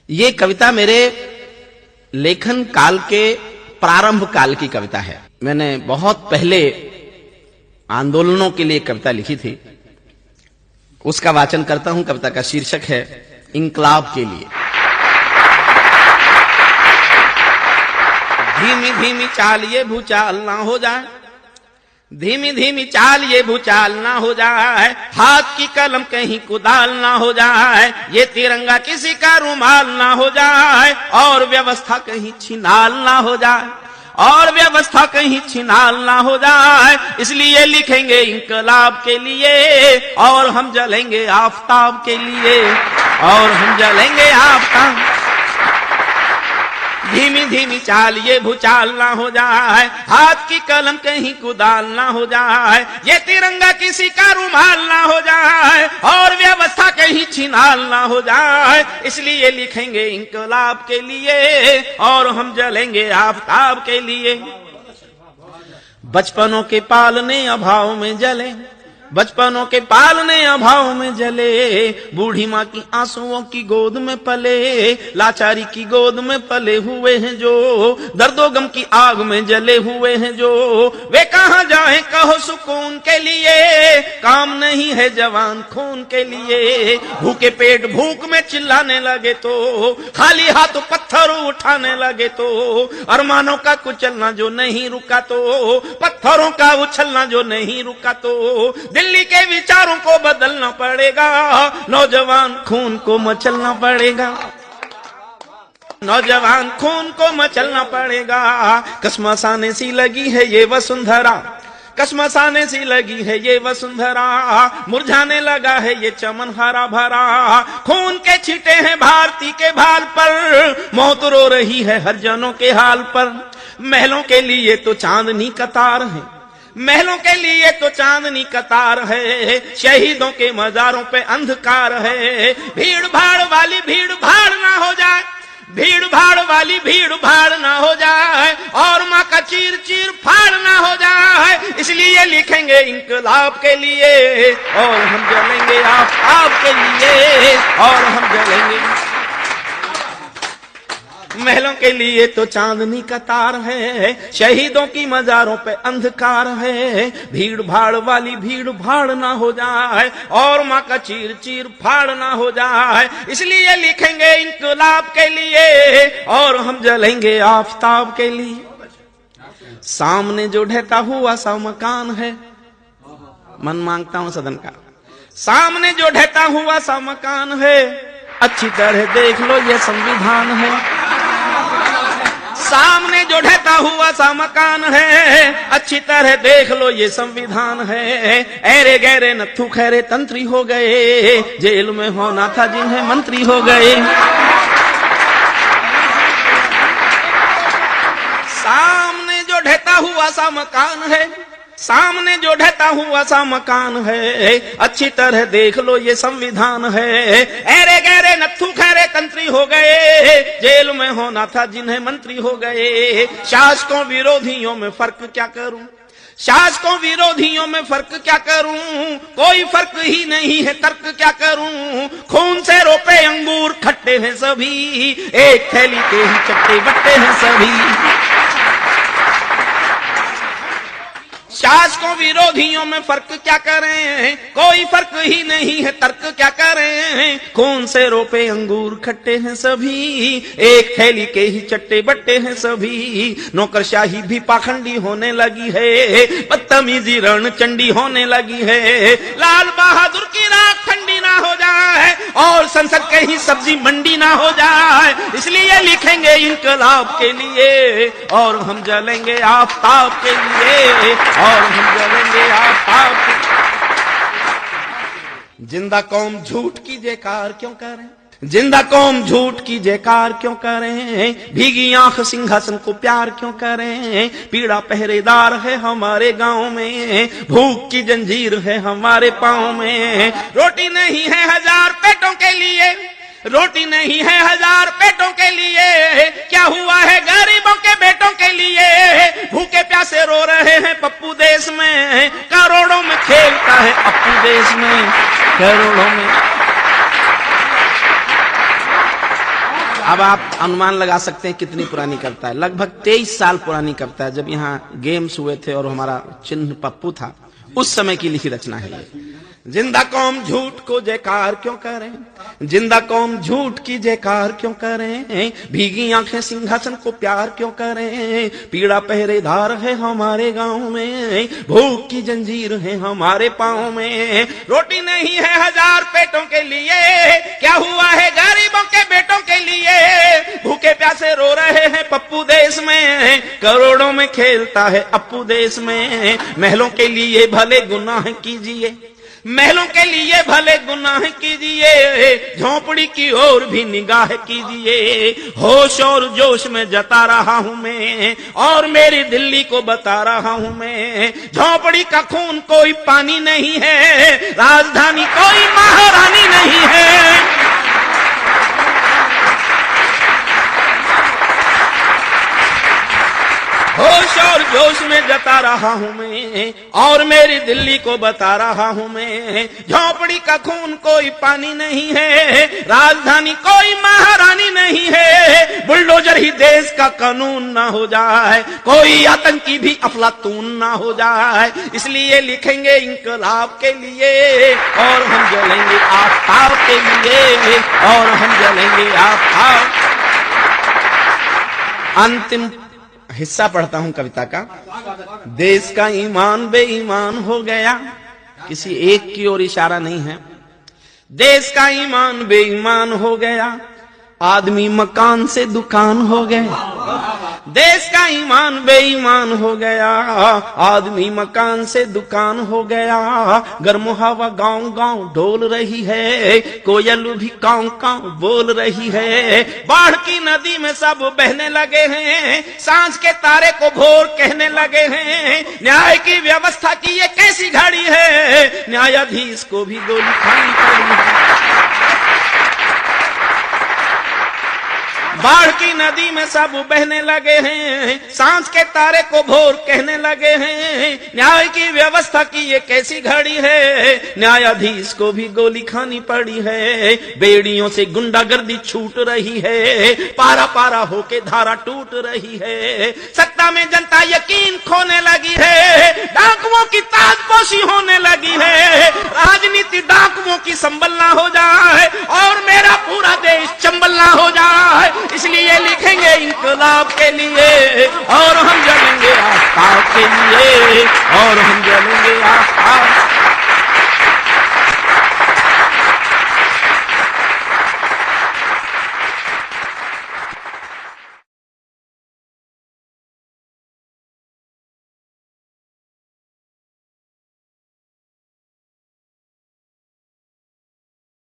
ये कविता मेरे लेखन काल के प्रारंभ काल की कविता है। मैंने बहुत पहले आंदोलनों के लिए कविता लिखी थी, उसका वाचन करता हूं। कविता का शीर्षक है इंकलाब के लिए। धीमी धीमी चाल ये भूचाल ना हो जाए, धीमी धीमी चाल ये भूचाल ना हो जाए, हाथ की कलम कहीं कुदाल ना हो जाए, ये तिरंगा किसी का रुमाल ना हो जाए, और व्यवस्था कहीं छिनाल ना हो जाए, और व्यवस्था कहीं छिनाल ना हो जाए। इसलिए लिखेंगे इंकलाब के लिए, और हम जलेंगे आफताब के लिए, और हम जलेंगे आफताब। धीमी धीमी चाल ये भूचाल ना हो जाए, हाथ की कलम कहीं कुदाल ना हो जाए, ये तिरंगा किसी का रुमाल ना हो जाए, और व्यवस्था कहीं छिनाल ना हो जाए। इसलिए लिखेंगे इंकलाब के लिए, और हम जलेंगे आफताब के लिए। बचपनों के पालने अभाव में जले, बचपनों के पालने अभाव में जले, बूढ़ी माँ की आंसुओं की गोद में पले, लाचारी की गोद में पले हुए हैं जो, दर्दो गम की आग में जले हुए हैं जो, वे कहाँ जाएं कहो सुकून के लिए, काम नहीं है जवान खून के लिए। भूखे पेट भूख में चिल्लाने लगे तो, खाली हाथ पत्थर उठाने लगे तो, अरमानों का कुचलना जो नहीं रुका तो, पत्थरों का उछलना जो नहीं रुका तो, दिल्ली के विचारों को बदलना पड़ेगा, नौजवान खून को मचलना पड़ेगा, नौजवान खून को मचलना पड़ेगा। कसमस आने सी लगी है ये वसुंधरा, कसमस आने सी लगी है ये वसुंधरा, मुरझाने लगा है ये चमन हरा भरा, खून के छींटे हैं भारती के भाल पर, मौत रो रही है हर जनों के हाल पर। महलों के लिए तो चांदनी कतार है, महलों के लिए तो चांदनी कतार है, शहीदों के मजारों पे अंधकार है। भीड़ भाड़ वाली भीड़ भाड़ ना हो जाए, भीड़ भाड़ वाली भीड़ भाड़ ना हो जाए, और माँ का चीर चीर फाड़ ना हो जाए। इसलिए लिखेंगे इंकलाब के लिए, और हम जलेंगे आफताब के लिए, और हम जलेंगे। महलों के लिए तो चांदनी कतार है, शहीदों की मजारों पे अंधकार है। भीड़ भाड़ वाली भीड़ भाड़ ना हो जाए, और माँ का चीर चीर फाड़ ना हो जाए। इसलिए लिखेंगे इंकलाब के लिए, और हम जलेंगे आफताब के लिए। सामने जो ढहता हुआ सा मकान है, मन मांगता हूं सदन का, सामने जो ढहता हुआ सा मकान है, अच्छी तरह देख लो ये संविधान है। सामने जो ढहता हुआ सा मकान है, अच्छी तरह देख लो ये संविधान है। ऐरे गहरे नत्थू खैरे तंत्री हो गए, जेल में होना था जिन्हें मंत्री हो गए। सामने जो ढहता हुआ सा मकान है, सामने जो ढहता हुआ सा मकान है, अच्छी तरह देख लो ये संविधान है। ऐरे गहरे नत्थू खैरे तंत्री हो गए, जेल में होना था जिन्हें मंत्री हो गए। शासकों विरोधियों में फर्क क्या करूं, शासकों विरोधियों में फर्क क्या करूं, कोई फर्क ही नहीं है तर्क क्या करूं। खून से रोपे अंगूर खट्टे हैं सभी, एक थैली के ही चट्टे बट्टे हैं सभी। शासकों विरोधियों में फर्क क्या करें, कोई फर्क ही नहीं है तर्क क्या करें। खून से रोपे अंगूर खट्टे हैं सभी, एक थैली के ही चट्टे बट्टे हैं सभी। नौकरशाही भी पाखंडी होने लगी है, बदतमीजी रण चंडी होने लगी है। लाल बहादुर की राख ठंडी ना हो जाए, और संसद कहीं सब्जी मंडी ना हो जाए। इसलिए लिखेंगे इंकलाब के लिए, और हम जलेंगे आफताब के लिए, और हम जलेंगे आफताब के। जिंदा कौम झूठ की जयकार क्यों करें, जिंदा कौम झूठ की जयकार क्यों करें, भीगी आंख सिंहासन को प्यार क्यों करें। पीड़ा पहरेदार है हमारे गांव में, भूख की जंजीर है हमारे पांव में। रोटी नहीं है हजार पेटों के लिए, रोटी नहीं है हजार पेटों के लिए, क्या हुआ है गरीबों के बेटों के लिए। भूखे प्यासे रो रहे हैं पप्पू देश में, करोड़ों में खेलता है अपू देश में, करोड़ों में। अब आप अनुमान लगा सकते हैं कितनी पुरानी कविता है। लगभग 23 साल पुरानी कविता है। जब यहाँ गेम्स हुए थे और हमारा चिन्ह पप्पू था, उस समय की लिखी रचना है ये। जिंदा कौम झूठ को जयकार क्यों करें, जिंदा कौम झूठ की जयकार क्यों करें, भीगी आंखें सिंहासन को प्यार क्यों करें, पीड़ा पहरेदार है हमारे गांव में, भूख की जंजीर है हमारे पांव में, रोटी नहीं है हजार पेटों के लिए, क्या हुआ है गरीबों के बेटों के लिए, भूखे प्यासे रो रहे हैं पप्पू देश में, करोड़ों में खेलता है अपू देश में, महलों के लिए भले गुनाह कीजिए, महलों के लिए भले गुनाह कीजिए, झोपड़ी की ओर भी निगाह कीजिए, होश और जोश में जता रहा हूं मैं, और मेरी दिल्ली को बता रहा हूं मैं, झोपड़ी का खून कोई पानी नहीं है, राजधानी कोई महारानी नहीं है। होश और जोश में जता रहा हूं मैं, और मेरी दिल्ली को बता रहा हूं मैं, झोपड़ी का खून कोई पानी नहीं है, राजधानी कोई महारानी नहीं है, बुलडोजर ही देश का कानून ना हो जाए, कोई आतंकी भी अफलातून ना हो जाए, इसलिए लिखेंगे इंकलाब के लिए, और हम जलेंगे आफ्ताब के लिए, और हम जलेंगे आफ्ताब। अंतिम हिस्सा पढ़ता हूं कविता का। देश का ईमान बेईमान हो गया, किसी एक की ओर इशारा नहीं है, देश का ईमान बेईमान हो गया, आदमी मकान से दुकान हो गए, देश का ईमान बेईमान हो गया, आदमी मकान से दुकान हो गया, गर्म हवा गांव गांव डोल रही है, कोयल भी कांव कांव बोल रही है, बाढ़ की नदी में सब बहने लगे हैं, सांझ के तारे को भोर कहने लगे हैं, न्याय की व्यवस्था की ये कैसी घड़ी है, न्यायाधीश को भी गोली खानी पड़ी है। बाढ़ की नदी में सब बहने लगे हैं, सांझ के तारे को भोर कहने लगे हैं, न्याय की व्यवस्था की ये कैसी घड़ी है, न्यायाधीश को भी गोली खानी पड़ी है, बेड़ियों से गुंडागर्दी छूट रही है, पारा पारा होके धारा टूट रही है, सत्ता में जनता यकीन खोने लगी है, डाकुओं की ताजपोशी होने लगी है, राजनीति डाकुओं की संबल ना हो जाए, और मेरा पूरा देश चंबल ना हो जाए, इसलिए लिखेंगे इंकलाब के लिए, और हम जलेंगे आफ्ताब के लिए, और हम जलेंगे आफ्ताब।